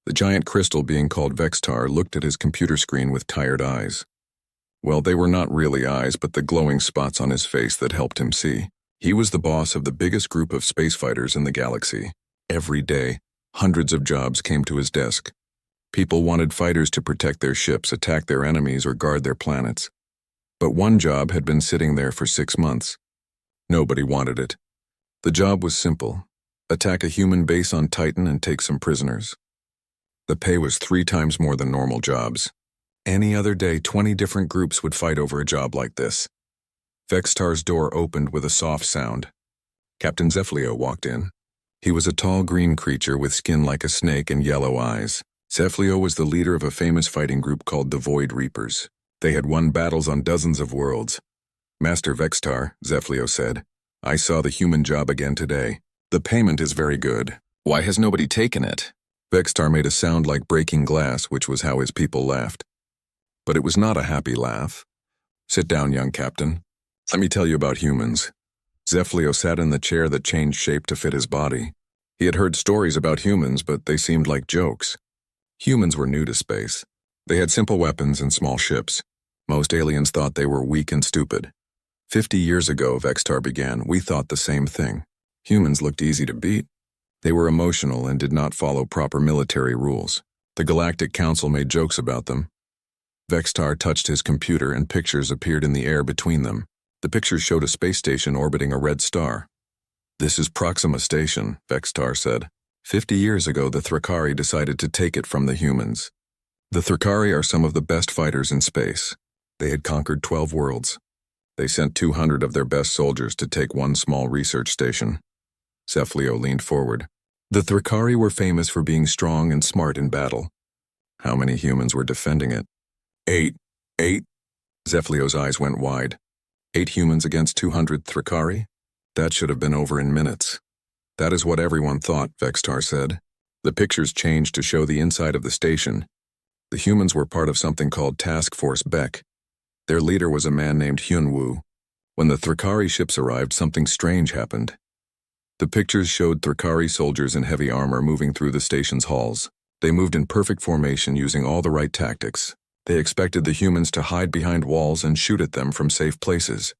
The giant crystal being called Vextar looked at his computer screen with tired eyes. Well, they were not really eyes, but the glowing spots on his face that helped him see. He was the boss of the biggest group of space fighters in the galaxy. Every day, hundreds of jobs came to his desk. People wanted fighters to protect their ships, attack their enemies, or guard their planets. But one job had been sitting there for 6 months. Nobody wanted it. The job was simple: attack a human base on Titan and take some prisoners. The pay was 3 times more than normal jobs. Any other day, 20 different groups would fight over a job like this. Vextar's door opened with a soft sound. Captain Zeflio walked in. He was a tall green creature with skin like a snake and yellow eyes. Zeflio was the leader of a famous fighting group called the Void Reapers. They had won battles on dozens of worlds. "Master Vextar," Zeflio said, "I saw the human job again today. The payment is very good. Why has nobody taken it?" Vextar made a sound like breaking glass, which was how his people laughed. But it was not a happy laugh. "Sit down, young captain. Let me tell you about humans." Zeflio sat in the chair that changed shape to fit his body. He had heard stories about humans, but they seemed like jokes. Humans were new to space. They had simple weapons and small ships. Most aliens thought they were weak and stupid. 50 years ago, Vextar began, we thought the same thing. Humans looked easy to beat. They were emotional and did not follow proper military rules. The Galactic Council made jokes about them. Vextar touched his computer and pictures appeared in the air between them. The pictures showed a space station orbiting a red star. "This is Proxima Station," Vextar said. 50 years ago, the Thrakari decided to take it from the humans. The Thrakari are some of the best fighters in space. They had conquered 12 worlds. They sent 200 of their best soldiers to take one small research station. Zeflio leaned forward. The Thrakari were famous for being strong and smart in battle. How many humans were defending it? Eight. Zeflio's eyes went wide. 8 humans against 200 Thrakari? That should have been over in minutes. That is what everyone thought, Vextar said. The pictures changed to show the inside of the station. The humans were part of something called Task Force Beck. Their leader was a man named Hyunwoo. When the Thrakari ships arrived, something strange happened. The pictures showed Thrakari soldiers in heavy armor moving through the station's halls. They moved in perfect formation using all the right tactics. They expected the humans to hide behind walls and shoot at them from safe places.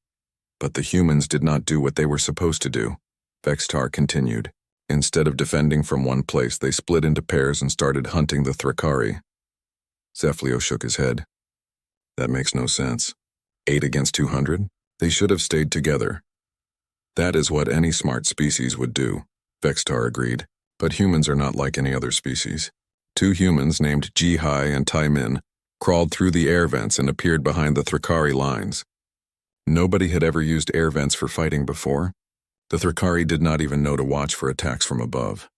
But the humans did not do what they were supposed to do. Vextar continued. Instead of defending from one place, they split into pairs and started hunting the Thrakari. Zeflio shook his head. That makes no sense. 8 against 200? They should have stayed together. That is what any smart species would do, Vextar agreed. But humans are not like any other species. 2 humans named Ji-Hai and Tai-Min crawled through the air vents and appeared behind the Thrakari lines. Nobody had ever used air vents for fighting before. The Thrakari did not even know to watch for attacks from above.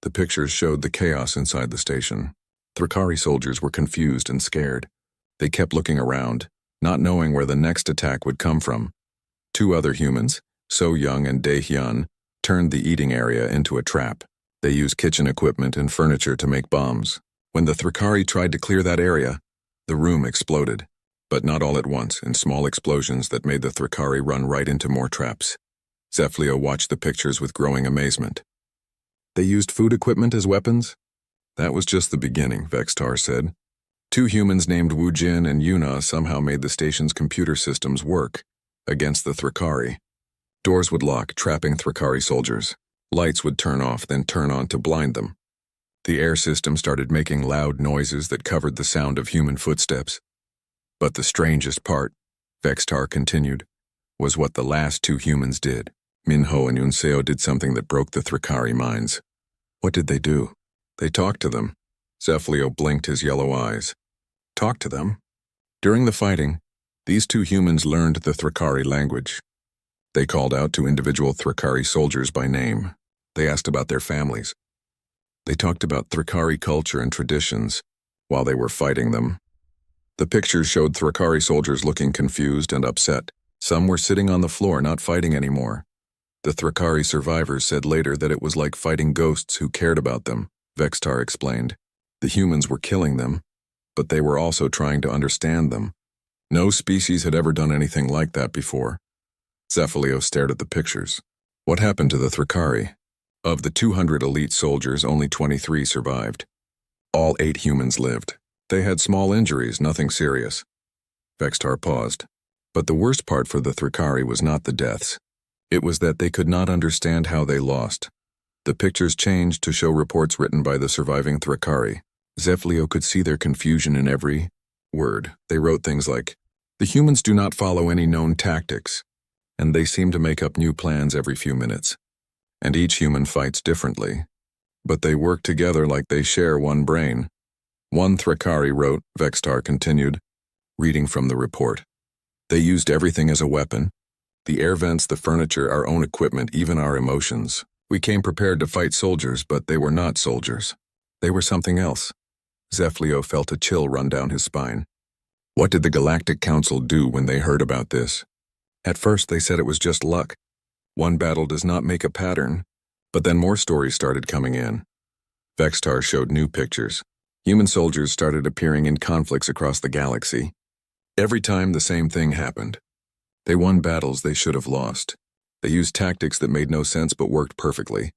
The pictures showed the chaos inside the station. Thrakari soldiers were confused and scared. They kept looking around, not knowing where the next attack would come from. 2 other humans, So Young and Dae-hyun, turned the eating area into a trap. They used kitchen equipment and furniture to make bombs. When the Thrakari tried to clear that area, the room exploded. But not all at once, in small explosions that made the Thrakari run right into more traps. Zeflio watched the pictures with growing amazement. They used food equipment as weapons? That was just the beginning, Vextar said. 2 humans named Woo-jin and Yuna somehow made the station's computer systems work against the Thrakari. Doors would lock, trapping Thrakari soldiers. Lights would turn off, then turn on to blind them. The air system started making loud noises that covered the sound of human footsteps. But the strangest part, Vextar continued, was what the last 2 humans did. Minho and Yunseo did something that broke the Thrakari minds. What did they do? They talked to them. Zeflio blinked his yellow eyes. Talked to them? During the fighting, these 2 humans learned the Thrakari language. They called out to individual Thrakari soldiers by name. They asked about their families. They talked about Thrakari culture and traditions while they were fighting them. The pictures showed Thrakari soldiers looking confused and upset. Some were sitting on the floor, not fighting anymore. The Thrakari survivors said later that it was like fighting ghosts who cared about them, Vextar explained. The humans were killing them, but they were also trying to understand them. No species had ever done anything like that before. Zeflio stared at the pictures. What happened to the Thrakari? Of the 200 elite soldiers, only 23 survived. All 8 humans lived. They had small injuries, nothing serious. Vextar paused. But the worst part for the Thrakari was not the deaths. It was that they could not understand how they lost. The pictures changed to show reports written by the surviving Thrakari. Zeflio could see their confusion in every word. They wrote things like, "The humans do not follow any known tactics, and they seem to make up new plans every few minutes. And each human fights differently. But they work together like they share one brain." One Thrakari wrote, Vextar continued, reading from the report. "They used everything as a weapon. The air vents, the furniture, our own equipment, even our emotions. We came prepared to fight soldiers, but they were not soldiers. They were something else." Zeflio felt a chill run down his spine. What did the Galactic Council do when they heard about this? At first they said it was just luck. One battle does not make a pattern. But then more stories started coming in. Vextar showed new pictures. Human soldiers started appearing in conflicts across the galaxy. Every time the same thing happened. They won battles they should have lost. They used tactics that made no sense but worked perfectly.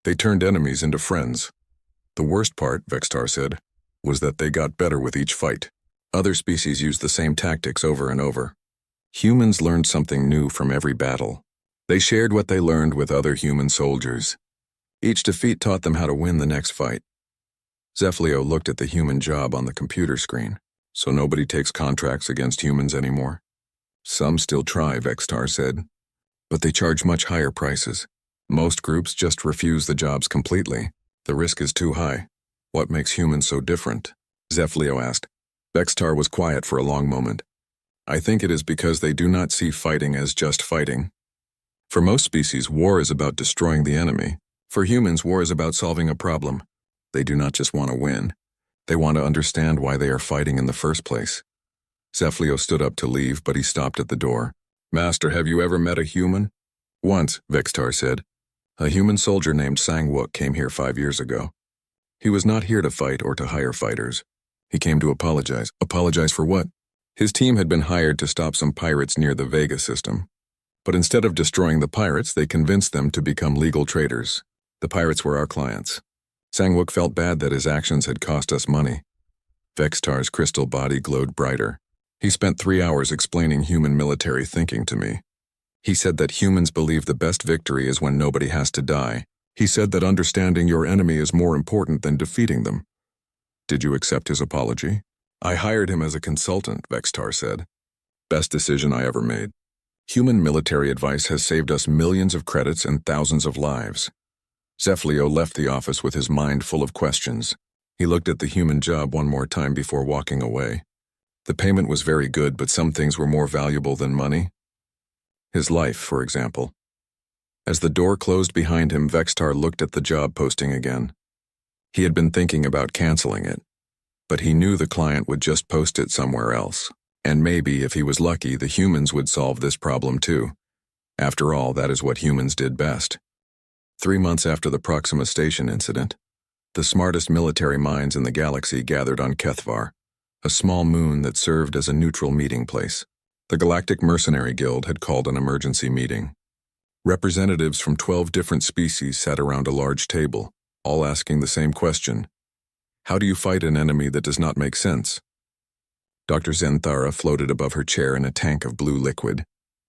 They turned enemies into friends. The worst part, Vextar said, was that they got better with each fight. Other species used the same tactics over and over. Humans learned something new from every battle. They shared what they learned with other human soldiers. Each defeat taught them how to win the next fight. Zeflio looked at the human job on the computer screen. So nobody takes contracts against humans anymore? Some still try, Vextar said. But they charge much higher prices. Most groups just refuse the jobs completely. The risk is too high. What makes humans so different? Zeflio asked. Vextar was quiet for a long moment. I think it is because they do not see fighting as just fighting. For most species, war is about destroying the enemy. For humans, war is about solving a problem. They do not just want to win. They want to understand why they are fighting in the first place. Zeflio stood up to leave, but he stopped at the door. Master, have you ever met a human? Once, Vextar said. A human soldier named Sang-Wook came here 5 years ago. He was not here to fight or to hire fighters. He came to apologize. Apologize for what? His team had been hired to stop some pirates near the Vega system. But instead of destroying the pirates, they convinced them to become legal traders. The pirates were our clients. Sang-Wook felt bad that his actions had cost us money. Vextar's crystal body glowed brighter. He spent 3 hours explaining human military thinking to me. He said that humans believe the best victory is when nobody has to die. He said that understanding your enemy is more important than defeating them. Did you accept his apology? I hired him as a consultant, Vextar said. Best decision I ever made. Human military advice has saved us millions of credits and thousands of lives. Zeflio left the office with his mind full of questions. He looked at the human job one more time before walking away. The payment was very good, but some things were more valuable than money. His life, for example. As the door closed behind him, Vextar looked at the job posting again. He had been thinking about canceling it, but he knew the client would just post it somewhere else. And maybe, if he was lucky, the humans would solve this problem too. After all, that is what humans did best. 3 months after the Proxima Station incident, the smartest military minds in the galaxy gathered on Kethvar, a small moon that served as a neutral meeting place. The Galactic Mercenary Guild had called an emergency meeting. Representatives from 12 different species sat around a large table, all asking the same question. How do you fight an enemy that does not make sense? Dr. Zenthara floated above her chair in a tank of blue liquid.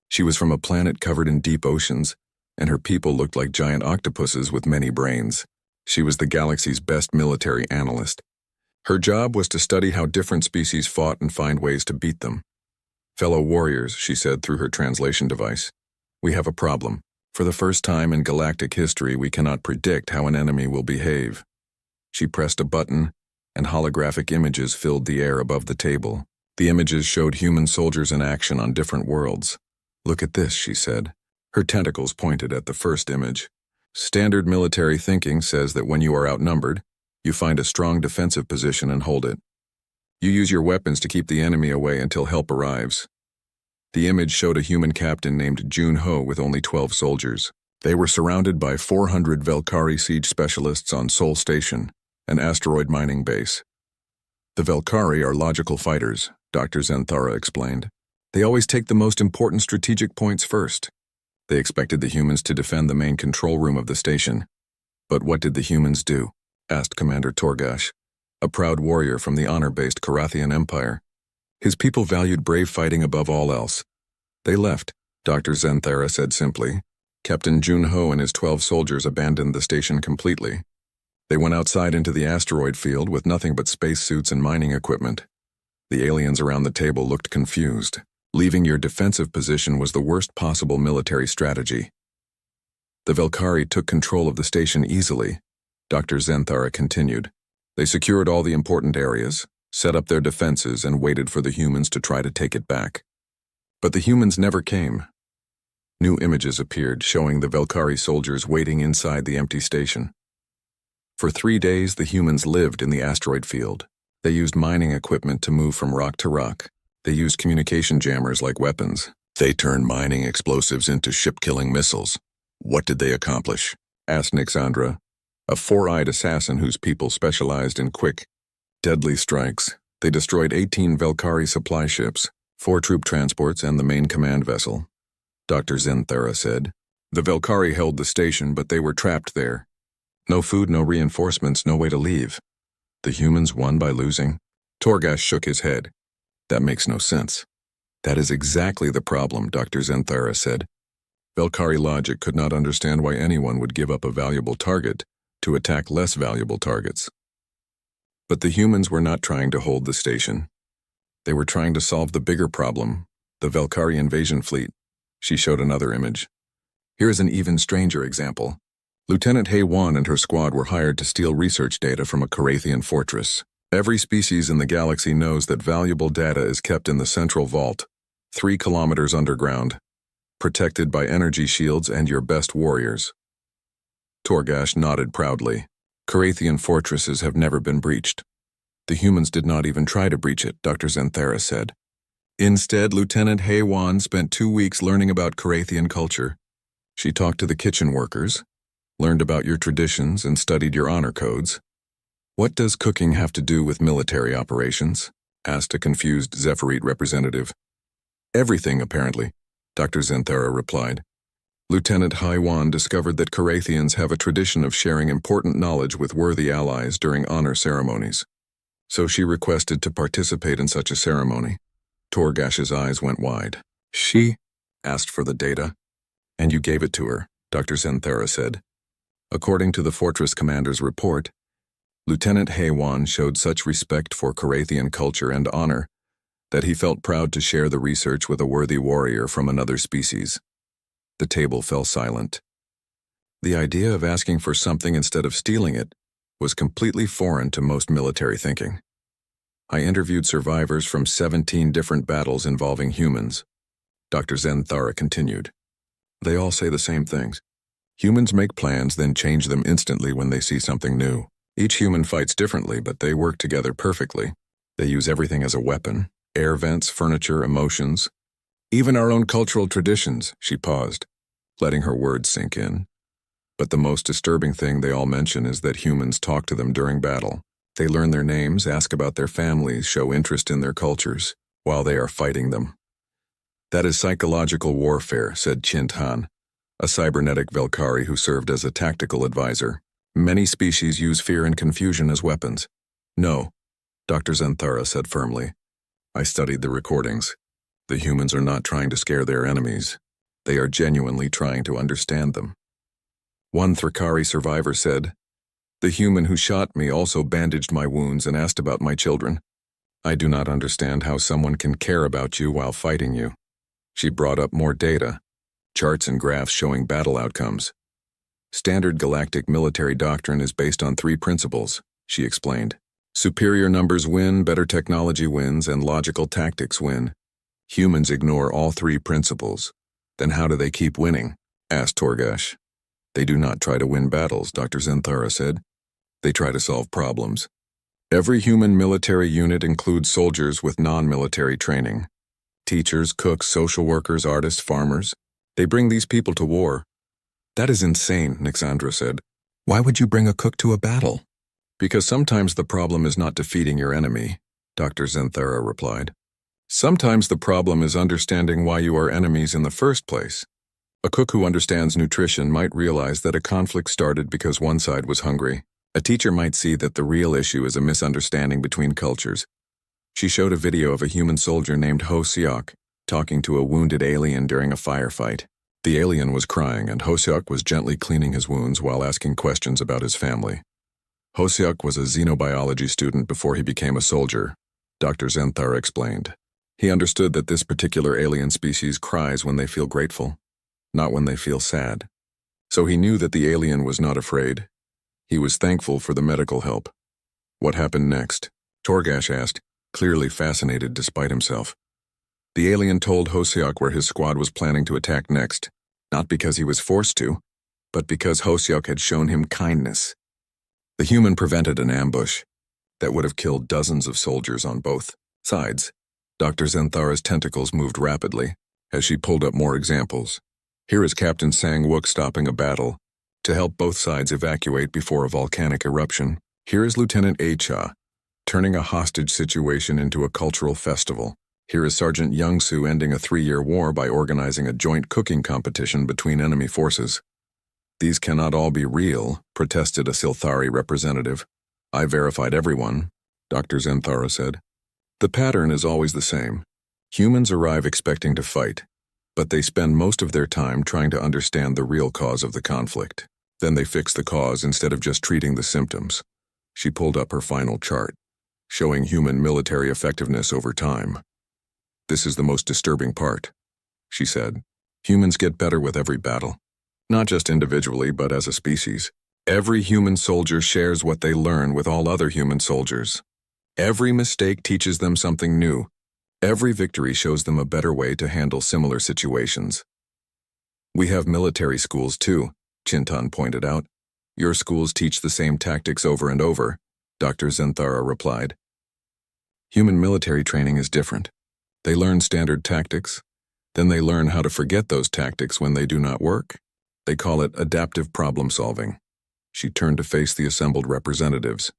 She was from a planet covered in deep oceans, and her people looked like giant octopuses with many brains. She was the galaxy's best military analyst. Her job was to study how different species fought and find ways to beat them. Fellow warriors, she said through her translation device, we have a problem. For the first time in galactic history, we cannot predict how an enemy will behave. She pressed a button, and holographic images filled the air above the table. The images showed human soldiers in action on different worlds. Look at this, she said. Her tentacles pointed at the first image. Standard military thinking says that when you are outnumbered, you find a strong defensive position and hold it. You use your weapons to keep the enemy away until help arrives. The image showed a human captain named Jun Ho with only 12 soldiers. They were surrounded by 400 Velkari siege specialists on Sol Station, an asteroid mining base. The Velkari are logical fighters, Dr. Zenthara explained. They always take the most important strategic points first. They expected the humans to defend the main control room of the station. But what did the humans do? Asked Commander Torgash. a proud warrior from the honor-based Carathian Empire. His people valued brave fighting above all else. They left, Dr. Zenthara said simply. Captain Junho and his 12 soldiers abandoned the station completely. They went outside into the asteroid field with nothing but spacesuits and mining equipment. The aliens around the table looked confused. Leaving your defensive position was the worst possible military strategy. The Velkari took control of the station easily, Dr. Zenthara continued. They secured all the important areas, set up their defenses, and waited for the humans to try to take it back. But the humans never came. New images appeared showing the Velkari soldiers waiting inside the empty station. For 3 days, the humans lived in the asteroid field. They used mining equipment to move from rock to rock. They used communication jammers like weapons. They turned mining explosives into ship-killing missiles. What did they accomplish? Asked Nixandra, a four-eyed assassin whose people specialized in quick, deadly strikes. They destroyed 18 Velkari supply ships, 4 troop transports, and the main command vessel. Dr. Zenthara said. The Velkari held the station, but they were trapped there. No food, no reinforcements, no way to leave. The humans won by losing. Torgash shook his head. That makes no sense. That is exactly the problem, Dr. Zenthara said. Velkari logic could not understand why anyone would give up a valuable target to attack less valuable targets. But the humans were not trying to hold the station. They were trying to solve the bigger problem, the Velkari invasion fleet. She showed another image. Here is an even stranger example. Lieutenant Haywan and her squad were hired to steal research data from a Carathian fortress. Every species in the galaxy knows that valuable data is kept in the central vault, 3 kilometers underground, protected by energy shields and your best warriors. Torgash nodded proudly. Carathian fortresses have never been breached. The humans did not even try to breach it, Dr. Zenthara said. Instead, Lieutenant Haywan spent 2 weeks learning about Carathian culture. She talked to the kitchen workers, learned about your traditions, and studied your honor codes. What does cooking have to do with military operations? Asked a confused Zephyrite representative. Everything, apparently, Dr. Zenthara replied. Lieutenant Haywan discovered that Carathians have a tradition of sharing important knowledge with worthy allies during honor ceremonies. So she requested to participate in such a ceremony. Torgash's eyes went wide. She asked for the data, and you gave it to her, Dr. Zenthara said. According to the fortress commander's report, Lieutenant Haywan showed such respect for Carathian culture and honor that he felt proud to share the research with a worthy warrior from another species. The table fell silent. The idea of asking for something instead of stealing it was completely foreign to most military thinking. I interviewed survivors from 17 different battles involving humans. Dr. Zenthara continued. They all say the same things. Humans make plans, then change them instantly when they see something new. Each human fights differently, but they work together perfectly. They use everything as a weapon. Air vents, furniture, emotions. Even our own cultural traditions, she paused, letting her words sink in. But the most disturbing thing they all mention is that humans talk to them during battle. They learn their names, ask about their families, show interest in their cultures, while they are fighting them. That is psychological warfare, said Chint Han, a cybernetic Velkari who served as a tactical advisor. Many species use fear and confusion as weapons. No, Dr. Zenthara said firmly. I studied the recordings. The humans are not trying to scare their enemies. They are genuinely trying to understand them. One Thrakari survivor said, The human who shot me also bandaged my wounds and asked about my children. I do not understand how someone can care about you while fighting you. She brought up more data, charts and graphs showing battle outcomes. Standard galactic military doctrine is based on 3 principles, she explained. Superior numbers win, better technology wins, and logical tactics win. Humans ignore all 3 principles. Then how do they keep winning? Asked Torgash. They do not try to win battles, Dr. Zenthara said. They try to solve problems. Every human military unit includes soldiers with non-military training. Teachers, cooks, social workers, artists, farmers. They bring these people to war. That is insane, Nixandra said. Why would you bring a cook to a battle? Because sometimes the problem is not defeating your enemy, Dr. Zenthara replied. Sometimes the problem is understanding why you are enemies in the first place. A cook who understands nutrition might realize that a conflict started because one side was hungry. A teacher might see that the real issue is a misunderstanding between cultures. She showed a video of a human soldier named Ho Seok talking to a wounded alien during a firefight. The alien was crying, and Ho Seok was gently cleaning his wounds while asking questions about his family. Ho Seok was a xenobiology student before he became a soldier, Dr. Zenthar explained. He understood that this particular alien species cries when they feel grateful, not when they feel sad. So he knew that the alien was not afraid. He was thankful for the medical help. What happened next? Torgash asked, clearly fascinated despite himself. The alien told Ho Seok where his squad was planning to attack next, not because he was forced to, but because Ho Seok had shown him kindness. The human prevented an ambush that would have killed dozens of soldiers on both sides. Dr. Zenthara's tentacles moved rapidly as she pulled up more examples. Here is Captain Sang-wook stopping a battle to help both sides evacuate before a volcanic eruption. Here is Lieutenant A-cha turning a hostage situation into a cultural festival. Here is Sergeant Young-soo ending a 3-year war by organizing a joint cooking competition between enemy forces. These cannot all be real, protested a Silthari representative. I verified everyone, Dr. Zenthara said. The pattern is always the same. Humans arrive expecting to fight, but they spend most of their time trying to understand the real cause of the conflict. Then they fix the cause instead of just treating the symptoms. She pulled up her final chart, showing human military effectiveness over time. This is the most disturbing part, she said. Humans get better with every battle. Not just individually, but as a species. Every human soldier shares what they learn with all other human soldiers. Every mistake teaches them something new. Every victory shows them a better way to handle similar situations. We have military schools too, Chintan pointed out. Your schools teach the same tactics over and over, Dr. Zenthara replied. Human military training is different. They learn standard tactics, then they learn how to forget those tactics when they do not work. They call it adaptive problem solving. She turned to face the assembled representatives.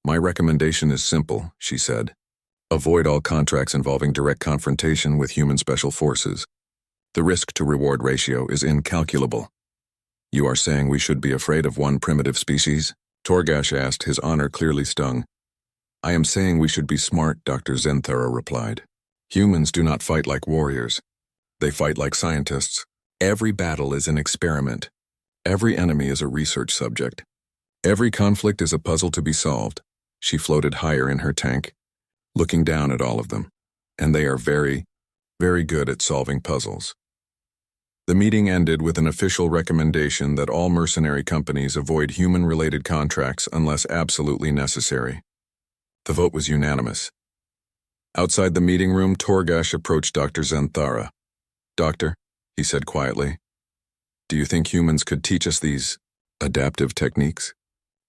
My recommendation is simple, she said. Avoid all contracts involving direct confrontation with human special forces. The risk-to-reward ratio is incalculable. You are saying we should be afraid of one primitive species? Torgash asked, his honor clearly stung. I am saying we should be smart, Dr. Zenthara replied. Humans do not fight like warriors. They fight like scientists. Every battle is an experiment. Every enemy is a research subject. Every conflict is a puzzle to be solved. She floated higher in her tank, looking down at all of them, and they are very, very good at solving puzzles. The meeting ended with an official recommendation that all mercenary companies avoid human-related contracts unless absolutely necessary. The vote was unanimous. Outside the meeting room, Torgash approached Dr. Zenthara. Doctor, he said quietly, do you think humans could teach us these adaptive techniques?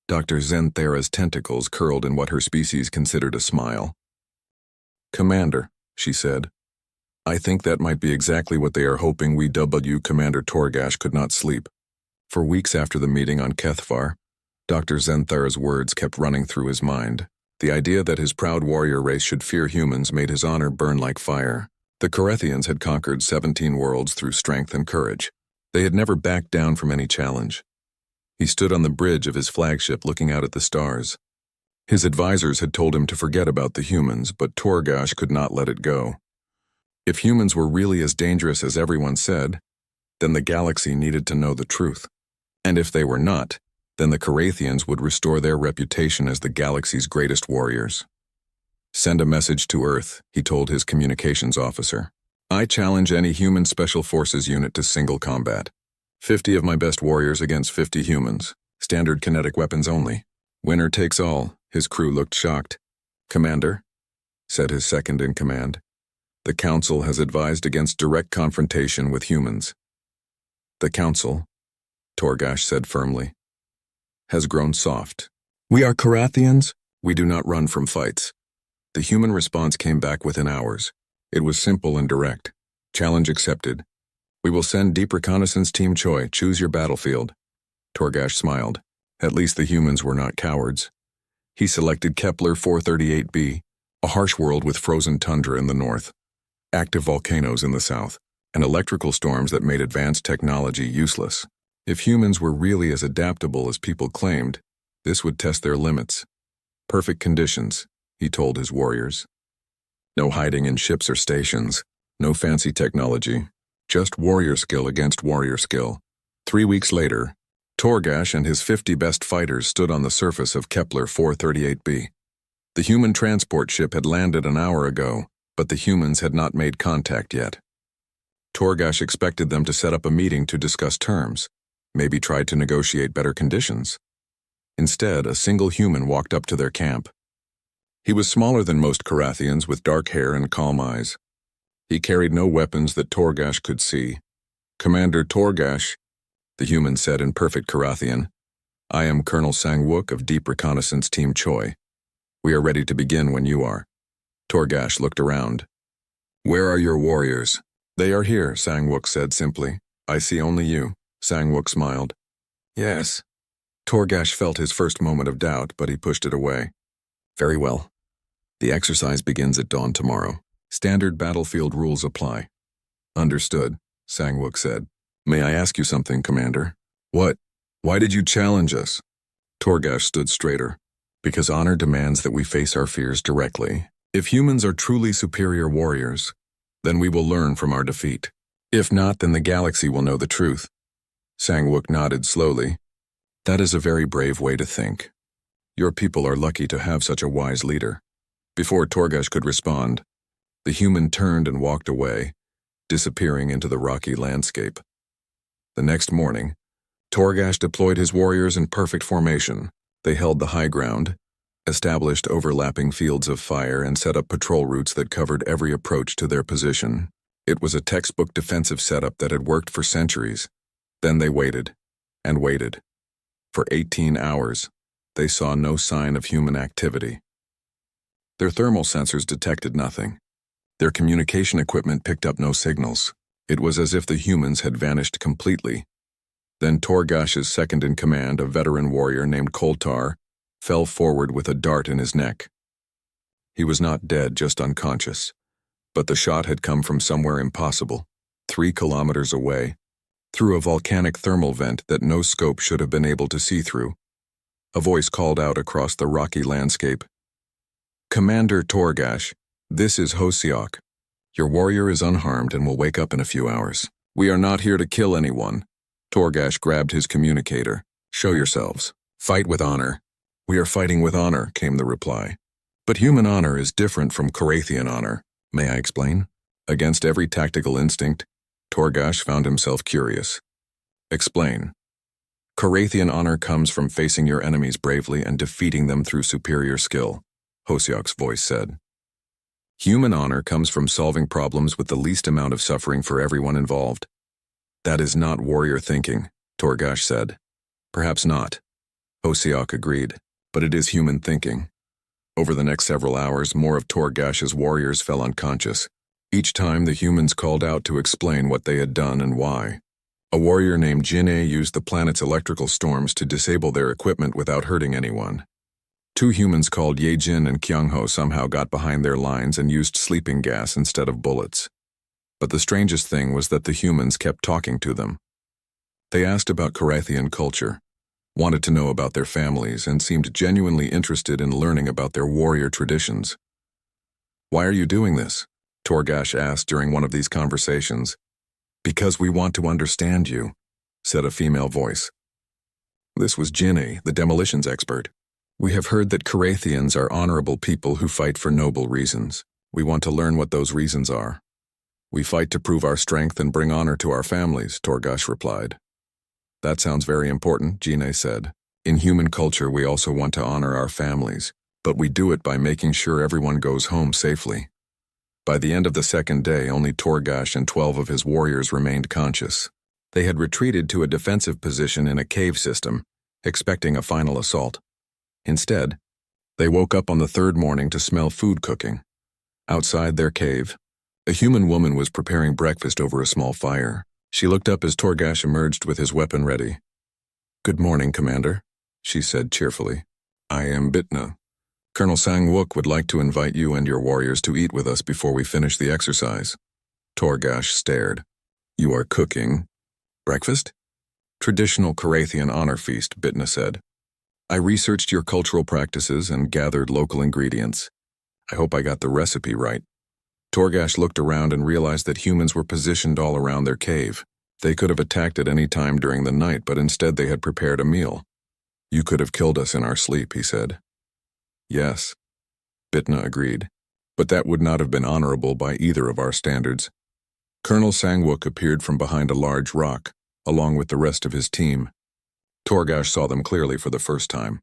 Dr. Zenthara's tentacles curled in what her species considered a smile. Commander, she said, I think that might be exactly what they are hoping we do. Commander Torgash could not sleep. For weeks after the meeting on Kethvar, Dr. Zenthara's words kept running through his mind. The idea that his proud warrior race should fear humans made his honor burn like fire. The Korethians had conquered 17 worlds through strength and courage. They had never backed down from any challenge. He stood on the bridge of his flagship looking out at the stars. His advisors had told him to forget about the humans, but Torgash could not let it go. If humans were really as dangerous as everyone said, then the galaxy needed to know the truth. And if they were not, then the Korethians would restore their reputation as the galaxy's greatest warriors. Send a message to Earth, he told his communications officer. I challenge any human special forces unit to single combat. 50 of my best warriors against 50 humans. Standard kinetic weapons only. Winner takes all. His crew looked shocked. Commander, said his second in command, the Council has advised against direct confrontation with humans. The Council, Torgash said firmly, has grown soft. We are Korathians. We do not run from fights. The human response came back within hours. It was simple and direct. Challenge accepted. We will send Deep Reconnaissance Team Choi. Choose your battlefield. Torgash smiled. At least the humans were not cowards. He selected Kepler 438b, a harsh world with frozen tundra in the north, active volcanoes in the south, and electrical storms that made advanced technology useless. If humans were really as adaptable as people claimed, This would test their limits. Perfect conditions, he told his warriors. No hiding in ships or stations, no fancy technology, just warrior skill against warrior skill. 3 weeks later, Torgash and his 50 best fighters stood on the surface of Kepler 438b. The human transport ship had landed an hour ago, but the humans had not made contact yet. Torgash expected them to set up a meeting to discuss terms, maybe try to negotiate better conditions. Instead, a single human walked up to their camp. He was smaller than most Carathians, with dark hair and calm eyes. He carried no weapons that Torgash could see. "Commander Torgash," the human said in perfect Carathian, "I am Colonel Sang-wook of Deep Reconnaissance Team Choi. We are ready to begin when you are." Torgash looked around. "Where are your warriors?" "They are here," Sang-wook said simply. "I see only you." Sang-wook smiled. "Yes." Torgash felt his first moment of doubt, but he pushed it away. "Very well. The exercise begins at dawn tomorrow. Standard battlefield rules apply." "Understood," Sang-wook said. "May I ask you something, Commander?" "What? Why did you challenge us?" Torgash stood straighter. "Because honor demands that we face our fears directly. If humans are truly superior warriors, then we will learn from our defeat. If not, then the galaxy will know the truth." Sang-wook nodded slowly. "That is a very brave way to think. Your people are lucky to have such a wise leader." Before Torgash could respond, the human turned and walked away, disappearing into the rocky landscape. The next morning, Torgash deployed his warriors in perfect formation. They held the high ground, established overlapping fields of fire, and set up patrol routes that covered every approach to their position. It was a textbook defensive setup that had worked for centuries. Then they waited, and waited. For 18 hours, they saw no sign of human activity. Their thermal sensors detected nothing. Their communication equipment picked up no signals. It was as if the humans had vanished completely. Then Torgash's second-in-command, a veteran warrior named Koltar, fell forward with a dart in his neck. He was not dead, just unconscious. But the shot had come from somewhere impossible, 3 kilometers away, through a volcanic thermal vent that no scope should have been able to see through. A voice called out across the rocky landscape. "Commander Torgash, this is Hoseok. Your warrior is unharmed and will wake up in a few hours. We are not here to kill anyone." Torgash grabbed his communicator. "Show yourselves. Fight with honor." "We are fighting with honor," came the reply. "But human honor is different from Carathian honor. May I explain?" Against every tactical instinct, Torgash found himself curious. "Explain." "Carathian honor comes from facing your enemies bravely and defeating them through superior skill," Hoseok's voice said. "Human honor comes from solving problems with the least amount of suffering for everyone involved." "That is not warrior thinking," Torgash said. "Perhaps not," Hoseok agreed, "but it is human thinking." Over the next several hours, more of Torgash's warriors fell unconscious. Each time, the humans called out to explain what they had done and why. A warrior named Jin'e used the planet's electrical storms to disable their equipment without hurting anyone. 2 humans called Yejin and Kyungho somehow got behind their lines and used sleeping gas instead of bullets. But the strangest thing was that the humans kept talking to them. They asked about Carathian culture, wanted to know about their families, and seemed genuinely interested in learning about their warrior traditions. "Why are you doing this?" Torgash asked during one of these conversations. "Because we want to understand you," said a female voice. This was Jin'e, the demolitions expert. "We have heard that Carathians are honorable people who fight for noble reasons. We want to learn what those reasons are." "We fight to prove our strength and bring honor to our families," Torgash replied. "That sounds very important," Jin'e said. "In human culture, we also want to honor our families, but we do it by making sure everyone goes home safely." By the end of the second day, only Torgash and 12 of his warriors remained conscious. They had retreated to a defensive position in a cave system, expecting a final assault. Instead, they woke up on the 3rd morning to smell food cooking. Outside their cave, a human woman was preparing breakfast over a small fire. She looked up as Torgash emerged with his weapon ready. "Good morning, Commander," she said cheerfully. "I am Bitna. Colonel Sang-wook would like to invite you and your warriors to eat with us before we finish the exercise." Torgash stared. "You are cooking breakfast?" "Traditional Carathian honor feast," Bitna said. I researched your cultural practices and gathered local ingredients. I hope I got the recipe right. Torgash looked around and realized that humans were positioned all around their cave. They could have attacked at any time during the night, but instead they had prepared a meal. You could have killed us in our sleep, he said. Yes, Bitna agreed, but that would not have been honorable by either of our standards. Colonel Sangwook appeared from behind a large rock, along with the rest of his team. Torgash saw them clearly for the first time.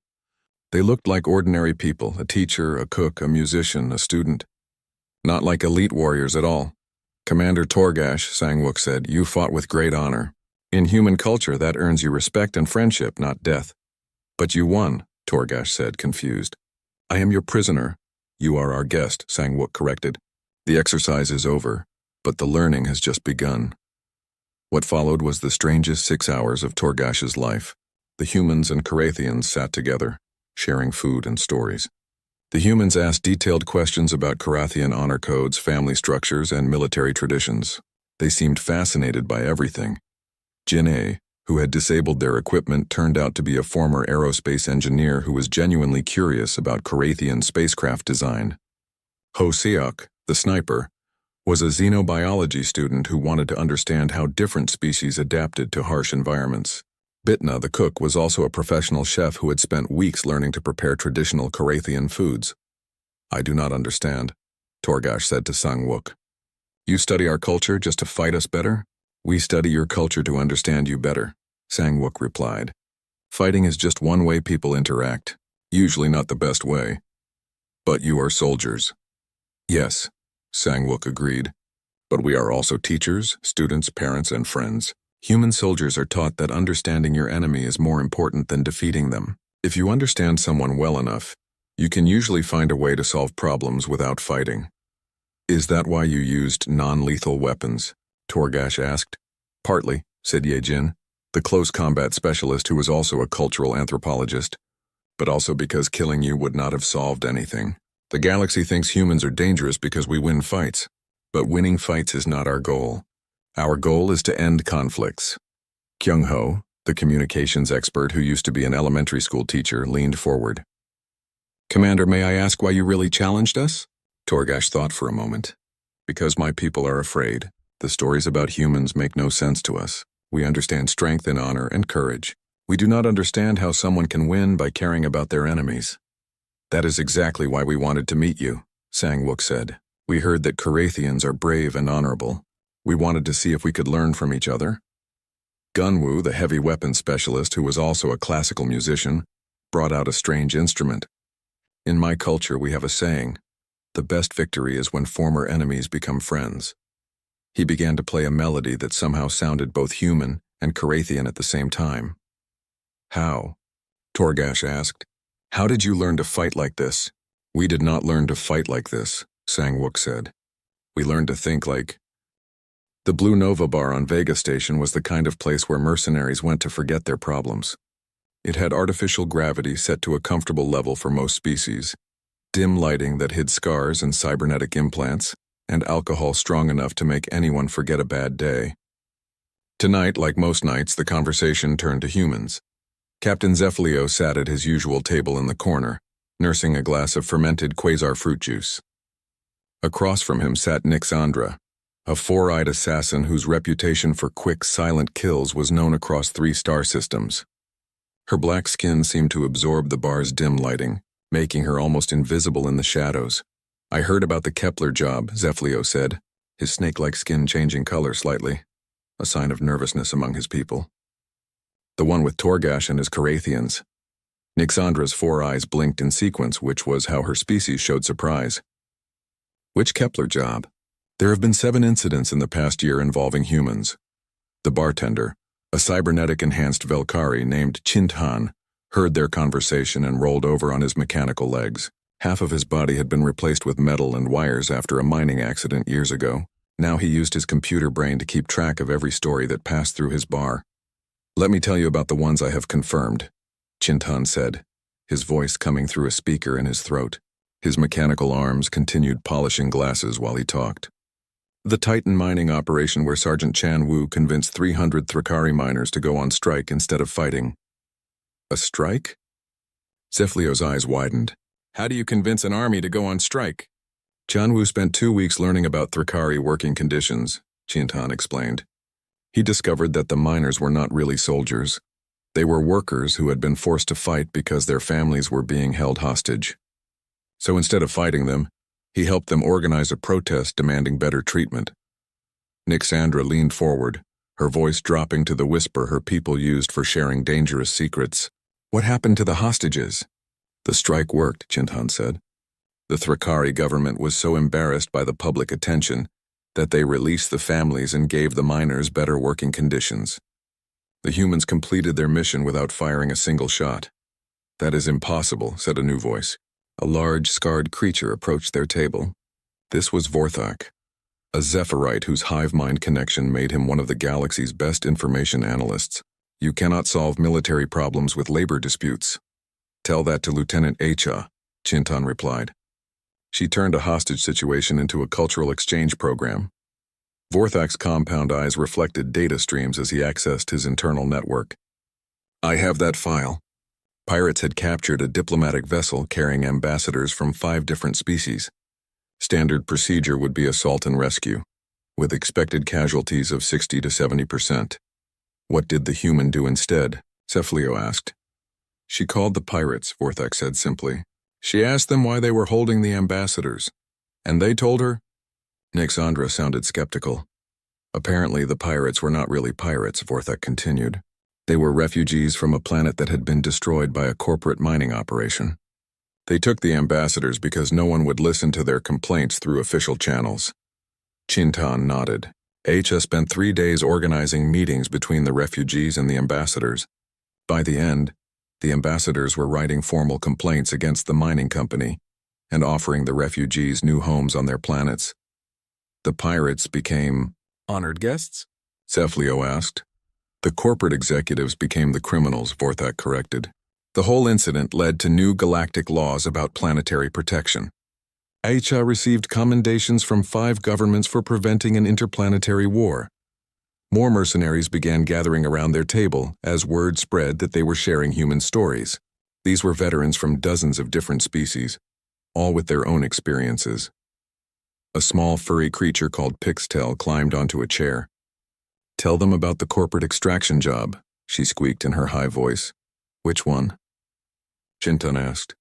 They looked like ordinary people, a teacher, a cook, a musician, a student. Not like elite warriors at all. Commander Torgash, Sangwook said, you fought with great honor. In human culture, that earns you respect and friendship, not death. But you won, Torgash said, confused. I am your prisoner. You are our guest, Sangwook corrected. The exercise is over, but the learning has just begun. What followed was the strangest 6 hours of Torgash's life. The humans and Carathians sat together, sharing food and stories. The humans asked detailed questions about Carathian honor codes, family structures, and military traditions. They seemed fascinated by everything. Jin'e, who had disabled their equipment, turned out to be a former aerospace engineer who was genuinely curious about Carathian spacecraft design. Ho Seok, the sniper, was a xenobiology student who wanted to understand how different species adapted to harsh environments. Bitna, the cook, was also a professional chef who had spent weeks learning to prepare traditional Carathian foods. I do not understand, Torgash said to Sangwook. You study our culture just to fight us better? We study your culture to understand you better, Sangwook replied. Fighting is just one way people interact, usually not the best way. But you are soldiers. Yes, Sangwook agreed. But we are also teachers, students, parents, and friends. Human soldiers are taught that understanding your enemy is more important than defeating them. If you understand someone well enough, you can usually find a way to solve problems without fighting. Is that why you used non-lethal weapons? Torgash asked. Partly, said Ye-jin, the close combat specialist who was also a cultural anthropologist. But also because killing you would not have solved anything. The galaxy thinks humans are dangerous because we win fights. But winning fights is not our goal. Our goal is to end conflicts. Kyung-ho, the communications expert who used to be an elementary school teacher, leaned forward. Commander, may I ask why you really challenged us? Torgash thought for a moment. Because my people are afraid. The stories about humans make no sense to us. We understand strength and honor and courage. We do not understand how someone can win by caring about their enemies. That is exactly why we wanted to meet you, Sangwook said. We heard that Carathians are brave and honorable. We wanted to see if we could learn from each other. Gunwoo, the heavy weapons specialist who was also a classical musician, brought out a strange instrument. In my culture, we have a saying, the best victory is when former enemies become friends. He began to play a melody that somehow sounded both human and Carathian at the same time. How? Torgash asked. How did you learn to fight like this? We did not learn to fight like this, Sangwook said. We learned to think like... The Blue Nova bar on Vega Station was the kind of place where mercenaries went to forget their problems. It had artificial gravity set to a comfortable level for most species, dim lighting that hid scars and cybernetic implants, and alcohol strong enough to make anyone forget a bad day. Tonight, like most nights, the conversation turned to humans. Captain Zephlio sat at his usual table in the corner, nursing a glass of fermented quasar fruit juice. Across from him sat Nixandra, a four-eyed assassin whose reputation for quick, silent kills was known across 3 star systems. Her black skin seemed to absorb the bar's dim lighting, making her almost invisible in the shadows. I heard about the Kepler job, Zephlio said, his snake-like skin changing color slightly, a sign of nervousness among his people. The one with Torgash and his Carathians. Nixandra's 4 eyes blinked in sequence, which was how her species showed surprise. Which Kepler job? There have been 7 incidents in the past year involving humans. The bartender, a cybernetic-enhanced Velkari named Chinthan, heard their conversation and rolled over on his mechanical legs. Half of his body had been replaced with metal and wires after a mining accident years ago. Now he used his computer brain to keep track of every story that passed through his bar. Let me tell you about the ones I have confirmed, Chinthan said, his voice coming through a speaker in his throat. His mechanical arms continued polishing glasses while he talked. The Titan mining operation where Sergeant Chan Wu convinced 300 Thrakari miners to go on strike instead of fighting. A strike? Zeflio's eyes widened. How do you convince an army to go on strike? Jianwu spent 2 weeks learning about Thrakari working conditions, Chintan explained. He discovered that the miners were not really soldiers. They were workers who had been forced to fight because their families were being held hostage. So instead of fighting them, he helped them organize a protest demanding better treatment. Nixandra leaned forward, her voice dropping to the whisper her people used for sharing dangerous secrets. What happened to the hostages? The strike worked, Chintan said. The Thrakari government was so embarrassed by the public attention that they released the families and gave the miners better working conditions. The humans completed their mission without firing a single shot. That is impossible, said a new voice. A large, scarred creature approached their table. This was Vorthak, a Zephyrite whose hive-mind connection made him one of the galaxy's best information analysts. You cannot solve military problems with labor disputes. Tell that to Lieutenant Acha, Chintan replied. She turned a hostage situation into a cultural exchange program. Vorthak's compound eyes reflected data streams as he accessed his internal network. I have that file. Pirates had captured a diplomatic vessel carrying ambassadors from 5 different species. Standard procedure would be assault and rescue, with expected casualties of 60 to 70%. What did the human do instead? Zeflio asked. She called the pirates, Vorthak said simply. She asked them why they were holding the ambassadors, and they told her. Nixandra sounded skeptical. Apparently the pirates were not really pirates, Vorthak continued. They were refugees from a planet that had been destroyed by a corporate mining operation. They took the ambassadors because no one would listen to their complaints through official channels. Chintan nodded. Acha spent 3 days organizing meetings between the refugees and the ambassadors. By the end, the ambassadors were writing formal complaints against the mining company and offering the refugees new homes on their planets. The pirates became honored guests? Zeflio asked. The corporate executives became the criminals, Vorthak corrected. The whole incident led to new galactic laws about planetary protection. Acha received commendations from 5 governments for preventing an interplanetary war. More mercenaries began gathering around their table as word spread that they were sharing human stories. These were veterans from dozens of different species, all with their own experiences. A small furry creature called Pixtel climbed onto a chair. Tell them about the corporate extraction job, she squeaked in her high voice. Which one? Chintan asked.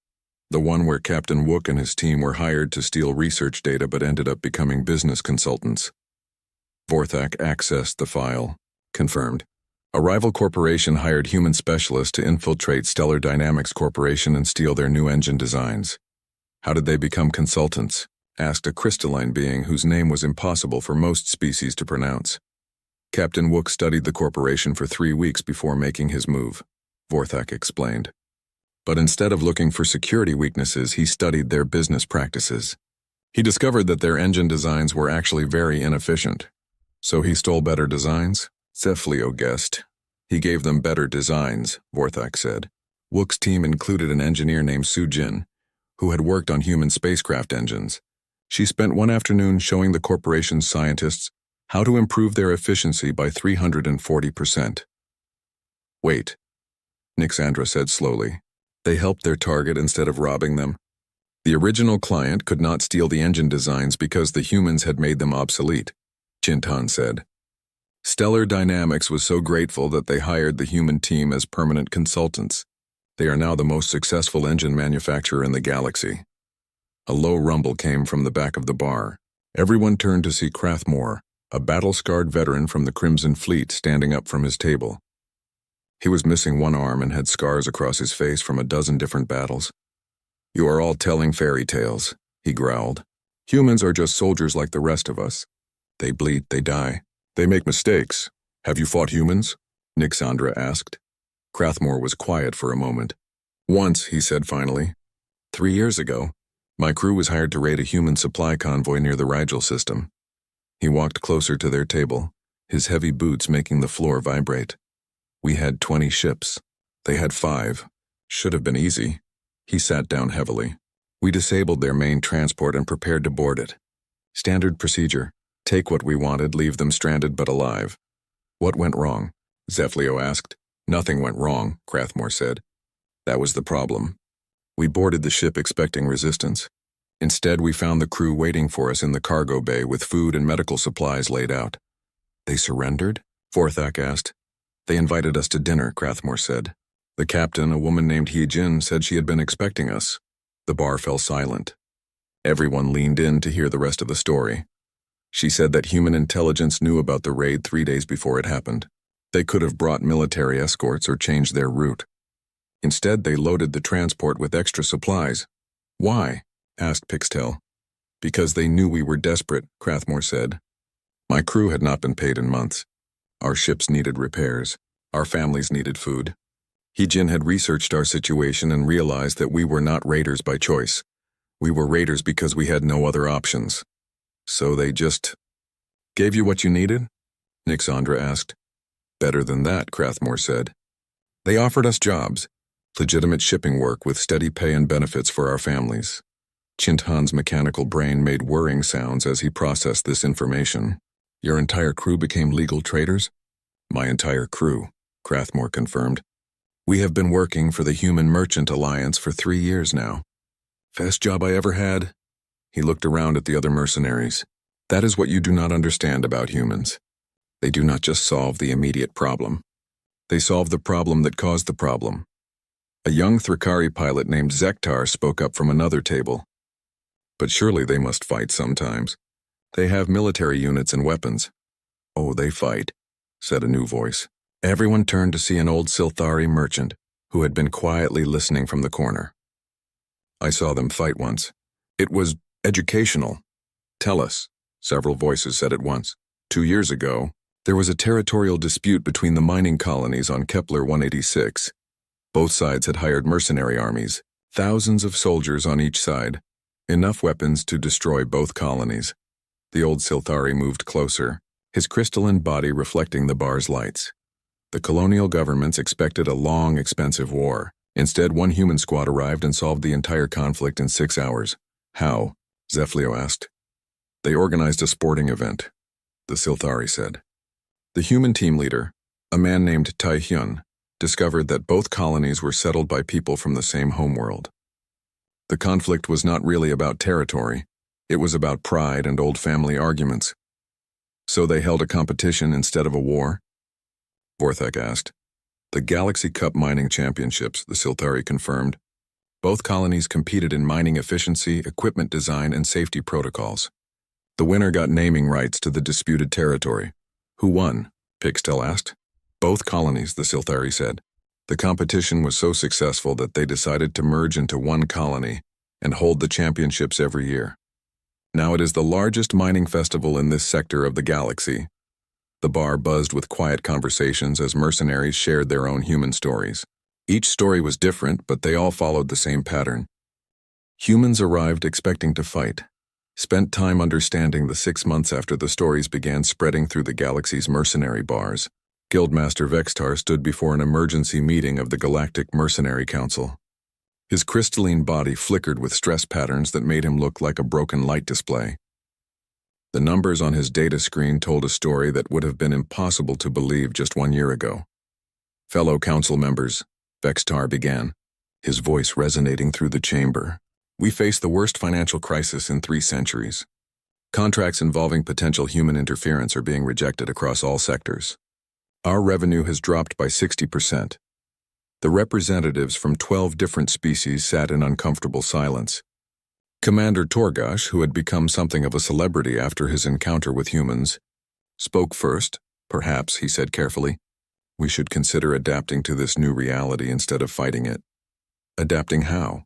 The one where Captain Wook and his team were hired to steal research data but ended up becoming business consultants. Vorthak accessed the file. Confirmed. A rival corporation hired human specialists to infiltrate Stellar Dynamics Corporation and steal their new engine designs. How did they become consultants? Asked a crystalline being whose name was impossible for most species to pronounce. Captain Wook studied the corporation for 3 weeks before making his move, Vorthak explained. But instead of looking for security weaknesses, he studied their business practices. He discovered that their engine designs were actually very inefficient. So he stole better designs? Zeflio guessed. He gave them better designs, Vorthak said. Wook's team included an engineer named Sujin, who had worked on human spacecraft engines. She spent one afternoon showing the corporation's scientists how to improve their efficiency by 340%. Wait, Nixandra said slowly. They helped their target instead of robbing them. The original client could not steal the engine designs because the humans had made them obsolete, Chintan said. Stellar Dynamics was so grateful that they hired the human team as permanent consultants. They are now the most successful engine manufacturer in the galaxy. A low rumble came from the back of the bar. Everyone turned to see Krathmore, a battle-scarred veteran from the Crimson Fleet, standing up from his table. He was missing one arm and had scars across his face from a dozen different battles. You are all telling fairy tales, he growled. Humans are just soldiers like the rest of us. They bleed, they die. They make mistakes. Have you fought humans? Nixandra asked. Krathmore was quiet for a moment. Once, he said finally. 3 years ago, my crew was hired to raid a human supply convoy near the Rigel system. He walked closer to their table, his heavy boots making the floor vibrate. We had 20 ships. They had 5. Should have been easy. He sat down heavily. We disabled their main transport and prepared to board it. Standard procedure. Take what we wanted, leave them stranded but alive. What went wrong? Zeflio asked. Nothing went wrong, Krathmore said. That was the problem. We boarded the ship expecting resistance. Instead, we found the crew waiting for us in the cargo bay with food and medical supplies laid out. They surrendered? Vorthak asked. They invited us to dinner, Crathmore said. The captain, a woman named Hee-jin, said she had been expecting us. The bar fell silent. Everyone leaned in to hear the rest of the story. She said that human intelligence knew about the raid 3 days before it happened. They could have brought military escorts or changed their route. Instead, they loaded the transport with extra supplies. Why? Asked Pixtel. Because they knew we were desperate, Crathmore said. My crew had not been paid in months. Our ships needed repairs. Our families needed food. Hee-jin had researched our situation and realized that we were not raiders by choice. We were raiders because we had no other options. So they just gave you what you needed? Nixandra asked. Better than that, Crathmore said. They offered us jobs, legitimate shipping work with steady pay and benefits for our families. Chintan's mechanical brain made whirring sounds as he processed this information. Your entire crew became legal traders? My entire crew, Crathmore confirmed. We have been working for the Human Merchant Alliance for 3 years now. Best job I ever had? He looked around at the other mercenaries. That is what you do not understand about humans. They do not just solve the immediate problem. They solve the problem that caused the problem. A young Thrakari pilot named Zektar spoke up from another table. But surely they must fight sometimes. They have military units and weapons. Oh, they fight, said a new voice. Everyone turned to see an old Silthari merchant who had been quietly listening from the corner. I saw them fight once. It was educational. Tell us, several voices said at once. 2 years ago, there was a territorial dispute between the mining colonies on Kepler 186. Both sides had hired mercenary armies, thousands of soldiers on each side, enough weapons to destroy both colonies. The old Silthari moved closer, his crystalline body reflecting the bar's lights. The colonial governments expected a long, expensive war. Instead, one human squad arrived and solved the entire conflict in 6 hours. How? Zeflio asked. They organized a sporting event, the Silthari said. The human team leader, a man named Tai Hyun, discovered that both colonies were settled by people from the same homeworld. The conflict was not really about territory. It was about pride and old family arguments. So they held a competition instead of a war? Vorthak asked. The Galaxy Cup Mining Championships, the Silthari confirmed. Both colonies competed in mining efficiency, equipment design, and safety protocols. The winner got naming rights to the disputed territory. Who won? Pixtel asked. Both colonies, the Silthari said. The competition was so successful that they decided to merge into one colony and hold the championships every year. Now it is the largest mining festival in this sector of the galaxy. The bar buzzed with quiet conversations as mercenaries shared their own human stories. Each story was different, but they all followed the same pattern. Humans arrived expecting to fight, spent time understanding the 6 months after the stories began spreading through the galaxy's mercenary bars. Guildmaster Vextar stood before an emergency meeting of the Galactic Mercenary Council. His crystalline body flickered with stress patterns that made him look like a broken light display. The numbers on his data screen told a story that would have been impossible to believe just 1 year ago. Fellow council members, Vextar began, his voice resonating through the chamber. We face the worst financial crisis in 3 centuries. Contracts involving potential human interference are being rejected across all sectors. Our revenue has dropped by 60%. The representatives from 12 different species sat in uncomfortable silence. Commander Torgash, who had become something of a celebrity after his encounter with humans, spoke first. Perhaps, he said carefully, we should consider adapting to this new reality instead of fighting it. Adapting how?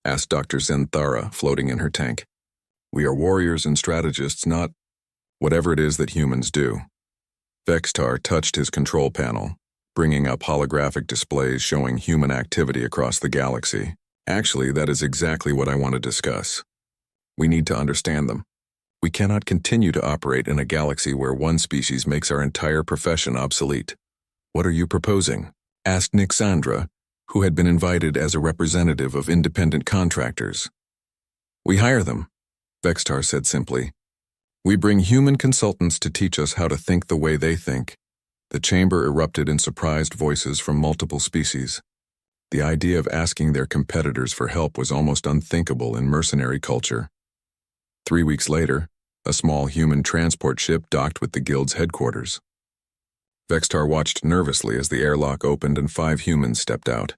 Asked Dr. Zenthara, floating in her tank. We are warriors and strategists, not whatever it is that humans do. Vextar touched his control panel, bringing up holographic displays showing human activity across the galaxy. Actually, that is exactly what I want to discuss. We need to understand them. We cannot continue to operate in a galaxy where one species makes our entire profession obsolete. What are you proposing? Asked Nixandra, who had been invited as a representative of independent contractors. We hire them, Vextar said simply. We bring human consultants to teach us how to think the way they think. The chamber erupted in surprised voices from multiple species. The idea of asking their competitors for help was almost unthinkable in mercenary culture. 3 weeks later, a small human transport ship docked with the guild's headquarters. Vextar watched nervously as the airlock opened and 5 humans stepped out.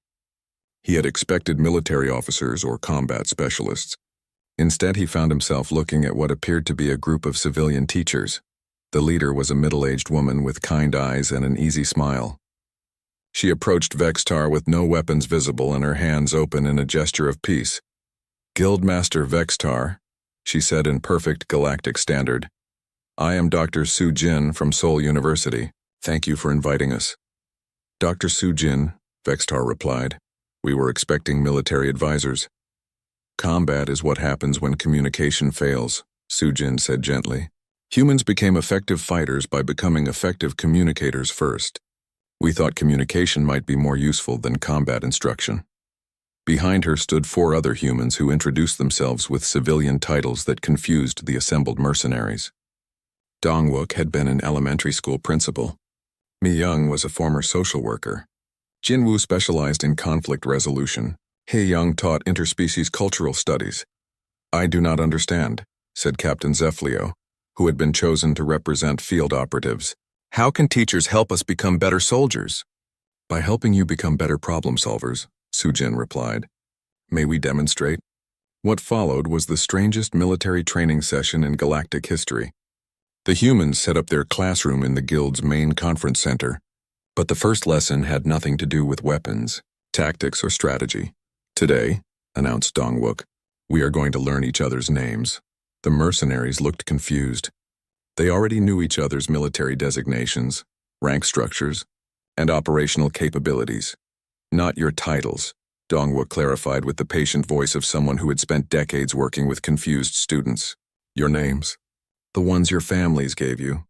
He had expected military officers or combat specialists. Instead, he found himself looking at what appeared to be a group of civilian teachers. The leader was a middle-aged woman with kind eyes and an easy smile. She approached Vextar with no weapons visible and her hands open in a gesture of peace. "Guildmaster Vextar," she said in perfect galactic standard. "I am Dr. Su Jin from Seoul University. Thank you for inviting us." "Dr. Su Jin," Vextar replied. "We were expecting military advisors." "Combat is what happens when communication fails," Su Jin said gently. "Humans became effective fighters by becoming effective communicators first. We thought communication might be more useful than combat instruction." Behind her stood 4 other humans who introduced themselves with civilian titles that confused the assembled mercenaries. Dongwook had been an elementary school principal. Mi Young was a former social worker. Jinwoo specialized in conflict resolution. Hei Young taught interspecies cultural studies. "I do not understand," said Captain Zeflio, who had been chosen to represent field operatives. "How can teachers help us become better soldiers?" "By helping you become better problem solvers," Sujin replied. "May we demonstrate?" What followed was the strangest military training session in galactic history. The humans set up their classroom in the guild's main conference center, but the first lesson had nothing to do with weapons, tactics, or strategy. "Today," announced Dongwook, "we are going to learn each other's names." The mercenaries looked confused. They already knew each other's military designations, rank structures, and operational capabilities. "Not your titles," Dongwook clarified with the patient voice of someone who had spent decades working with confused students. "Your names. The ones your families gave you.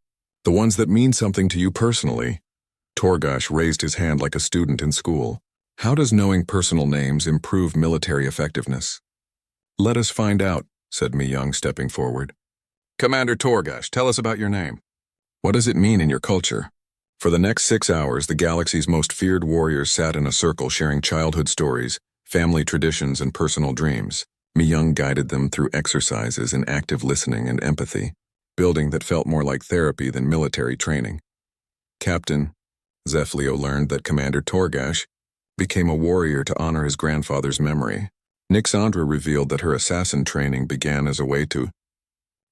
The ones that mean something to you personally." Torgash raised his hand like a student in school. "How does knowing personal names improve military effectiveness?" "Let us find out," said Mi Young, stepping forward. "Commander Torgash, tell us about your name. What does it mean in your culture?" For the next 6 hours, the galaxy's most feared warriors sat in a circle sharing childhood stories, family traditions, and personal dreams. Mi Young guided them through exercises in active listening and empathy, building that felt more like therapy than military training. Captain Zeflio learned that Commander Torgash became a warrior to honor his grandfather's memory. Nixandra revealed that her assassin training began as a way to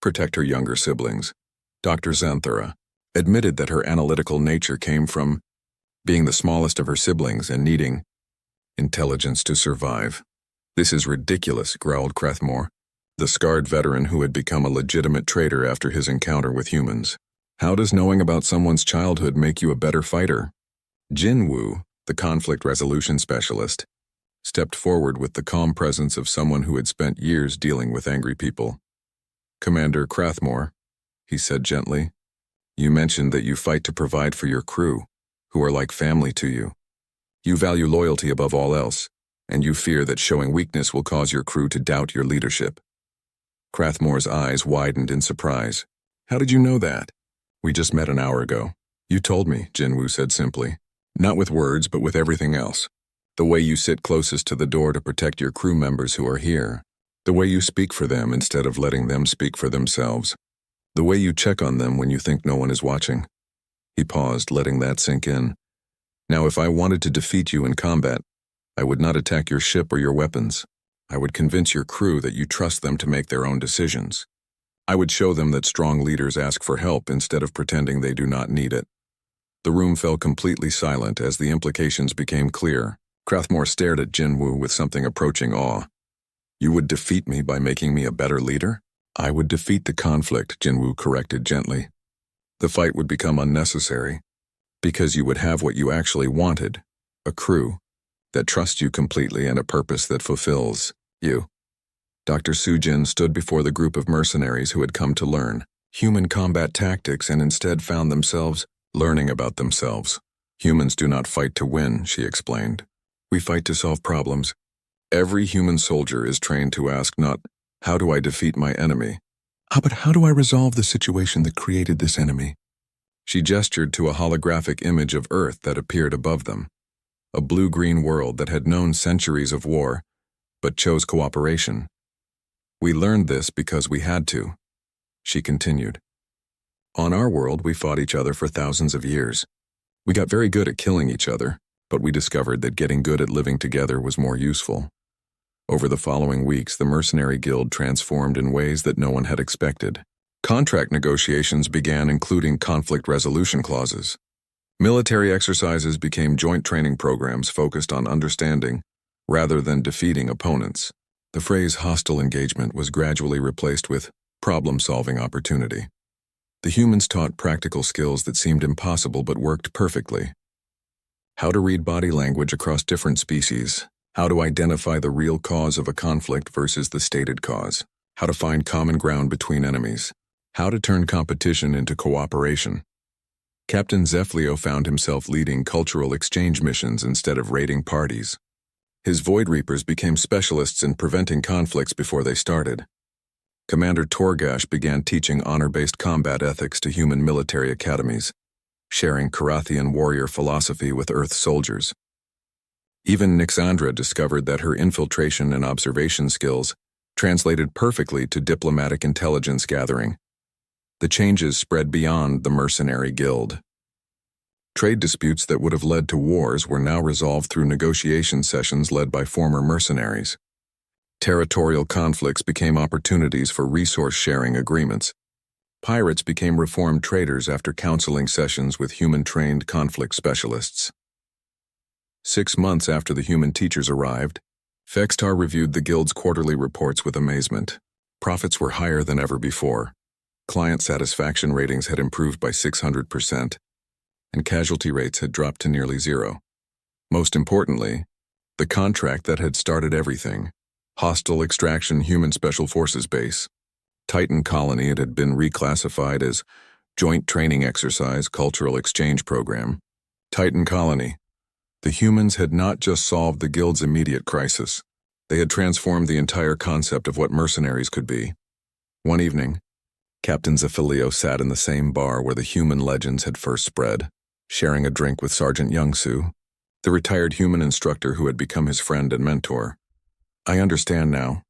protect her younger siblings. Dr. Xanthara admitted that her analytical nature came from being the smallest of her siblings and needing intelligence to survive. "This is ridiculous," growled Crethmore, the scarred veteran who had become a legitimate traitor after his encounter with humans. "How does knowing about someone's childhood make you a better fighter?" Jinwoo, the conflict resolution specialist, stepped forward with the calm presence of someone who had spent years dealing with angry people. "Commander Crathmore," he said gently, "you mentioned that you fight to provide for your crew, who are like family to you. You value loyalty above all else, and you fear that showing weakness will cause your crew to doubt your leadership." Crathmore's eyes widened in surprise. "How did you know that?" "We just met an hour ago." "You told me," Jinwoo said simply. "Not with words, but with everything else. The way you sit closest to the door to protect your crew members who are here. The way you speak for them instead of letting them speak for themselves. The way you check on them when you think no one is watching." He paused, letting that sink in. "Now, if I wanted to defeat you in combat, I would not attack your ship or your weapons. I would convince your crew that you trust them to make their own decisions. I would show them that strong leaders ask for help instead of pretending they do not need it." The room fell completely silent as the implications became clear. Crathmore stared at Jinwoo with something approaching awe. "You would defeat me by making me a better leader?" "I would defeat the conflict," Jinwoo corrected gently. "The fight would become unnecessary, because you would have what you actually wanted, a crew that trusts you completely and a purpose that fulfills you." Dr. Sujin stood before the group of mercenaries who had come to learn human combat tactics and instead found themselves learning about themselves. "Humans do not fight to win," she explained. "We fight to solve problems. Every human soldier is trained to ask not, 'How do I defeat my enemy?' But how do I resolve the situation that created this enemy?" She gestured to a holographic image of Earth that appeared above them. a blue-green world that had known centuries of war, but chose cooperation. We learned this because we had to, she continued. On our world, we fought each other for thousands of years. We got very good at killing each other, but we discovered that getting good at living together was more useful. Over the following weeks, the mercenary guild transformed in ways that no one had expected. Contract negotiations began, including conflict resolution clauses. Military exercises became joint training programs focused on understanding rather than defeating opponents. The phrase hostile engagement was gradually replaced with problem-solving opportunity. The humans taught practical skills that seemed impossible but worked perfectly. How to read body language across different species, how to identify the real cause of a conflict versus the stated cause, how to find common ground between enemies, how to turn competition into cooperation. Captain Zeflio found himself leading cultural exchange missions instead of raiding parties. His Void Reapers became specialists in preventing conflicts before they started. Commander Torgash began teaching honor-based combat ethics to human military academies, sharing Karathian warrior philosophy with Earth soldiers. Even Nixandra discovered that her infiltration and observation skills translated perfectly to diplomatic intelligence gathering. The changes spread beyond the mercenary guild. Trade disputes that would have led to wars were now resolved through negotiation sessions led by former mercenaries. Territorial conflicts became opportunities for resource-sharing agreements. Pirates became reformed traders after counseling sessions with human-trained conflict specialists. 6 months after the human teachers arrived, Vextar reviewed the guild's quarterly reports with amazement. Profits were higher than ever before. Client satisfaction ratings had improved by 600%, and casualty rates had dropped to nearly zero. Most importantly, the contract that had started everything, Hostile Extraction Human Special Forces Base, Titan Colony, it had been reclassified as Joint Training Exercise Cultural Exchange Program. Titan Colony. The humans had not just solved the guild's immediate crisis. They had transformed the entire concept of what mercenaries could be. One evening, Captain Zefilio sat in the same bar where the human legends had first spread, sharing a drink with Sergeant Youngsu, the retired human instructor who had become his friend and mentor. I understand now,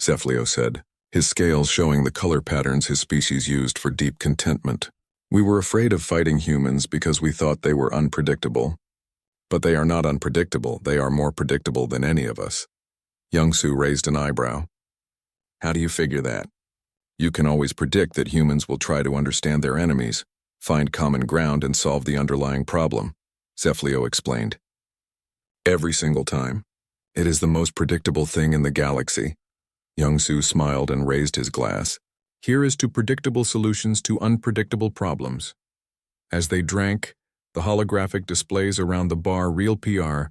Zefilio said, his scales showing the color patterns his species used for deep contentment. We were afraid of fighting humans because we thought they were unpredictable. But they are not unpredictable, they are more predictable than any of us. Youngsu raised an eyebrow. How do you figure that? You can always predict that humans will try to understand their enemies, find common ground, and solve the underlying problem, Zefilio explained. Every single time. It is the most predictable thing in the galaxy. Youngsu smiled and raised his glass. Here is to predictable solutions to unpredictable problems. As they drank, the holographic displays around the bar Real PR